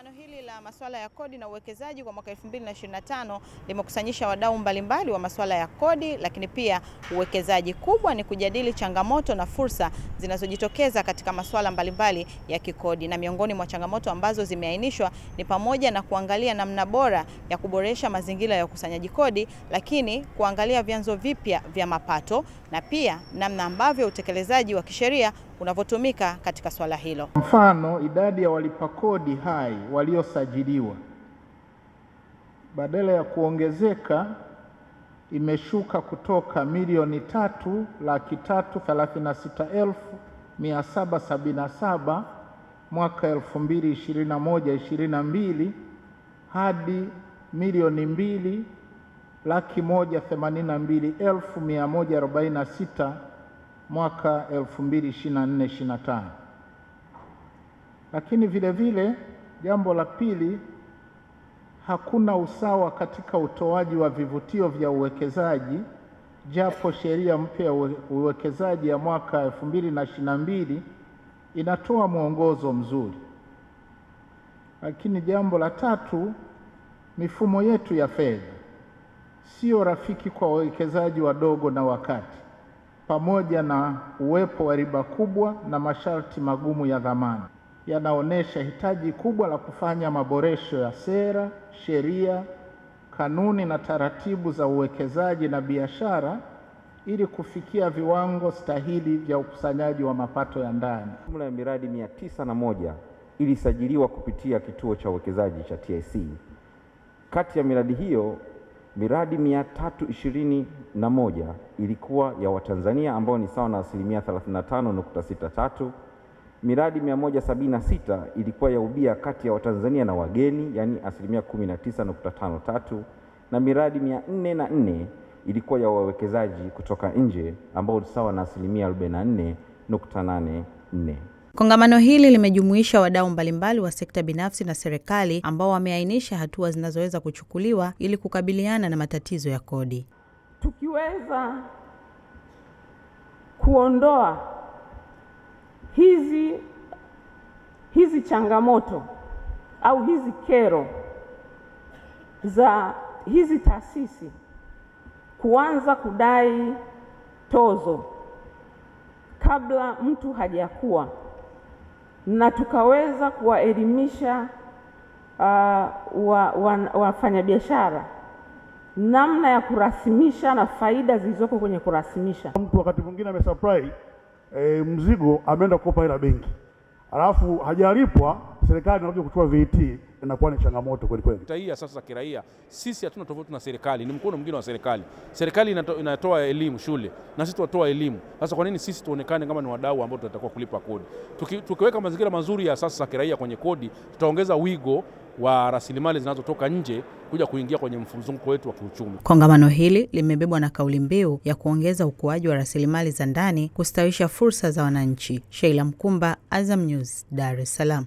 Kongamano hili la masuala ya kodi na uwekezaji kwa mwaka 2025 limekusanyisha wadau mbalimbali wa masuala ya kodi, lakini pia uwekezaji. Kubwa ni kujadili changamoto na fursa zinazojitokeza katika masuala mbalimbali ya kikodi, na miongoni mwa changamoto ambazo zimeainishwa ni pamoja na kuangalia namna bora ya kuboresha mazingira ya ukusanyaji kodi, lakini kuangalia vyanzo vipya vya mapato na pia namna ambavyo utekelezaji wa kisheria unavyotumika katika swala hilo. Mfano, idadi ya walipa kodi hai waliosajiliwa badala ya kuongezeka imeshuka kutoka 3,336,777 mwaka 2021-22 hadi 2,182,146 mwaka 2024-25. Lakini vile vile jambo la pili, hakuna usawa katika utoaji wa vivutio vya uwekezaji, japo sheria mpya ya uwekezaji ya mwaka 2022 inatoa mwongozo mzuri. Lakini jambo la tatu, mifumo yetu ya fedha sio rafiki kwa wawekezaji wadogo na wakati, pamoja na uwepo wa riba kubwa na masharti magumu ya dhamana, yanaonesha hitaji kubwa la kufanya maboresho ya sera, sheria, kanuni na taratibu za uwekezaji na biashara ili kufikia viwango stahili vya ukusanyaji wa mapato ya ndani. Jumla ya miradi 901 ilisajiliwa kupitia kituo cha uwekezaji cha TIC. Kati ya miradi hiyo, miradi 321 ilikuwa ya Watanzania ambao ni sawa na 35.63%. Miradi 176 ilikuwa ya ubia kati ya Watanzania na wageni, yani 19.53%, na miradi 404 ilikuwa ya wawekezaji kutoka nje ambao ni sawa na 44.84%. Kongamano hili limejumuisha wadau mbalimbali wa sekta binafsi na serikali ambao wameainisha hatua zinazoweza kuchukuliwa ili kukabiliana na matatizo ya kodi. Tukiweza kuondoa hizi changamoto au hizi kero za hizi taasisi kuanza kudai tozo kabla mtu hajakuwa, na tukaweza kuwaelimisha wafanyabiashara namna ya kurasimisha na faida zilizoko kwenye kurasimisha. Mtu wakati mwingine amesupply mzigo, ameenda kukopa hela benki, alafu hajalipwa, serikali inakuja kuchukua VAT, inakuwa ni changamoto kweli kweli. Hii sasa kiraia, sisi hatuna tofauti na serikali, ni mkono mwingine wa serikali. Serikali inatoa elimu shule na sisi tunatoa elimu. Sasa kwa nini sisi tuonekane kama ni wadau ambao tunatakiwa kulipa kodi? Tukiweka mazingira mazuri ya sasa kiraia kwenye kodi, tutaongeza wigo wa rasilimali zinazotoka nje kuja kuingia kwenye mzunguko wetu wa kiuchumi. Kongamano hili limebebwa na kauli mbiu ya kuongeza ukuaji wa rasilimali za ndani, kustawisha fursa za wananchi. Sheila Mkumba, Azam News, Dar es Salaam.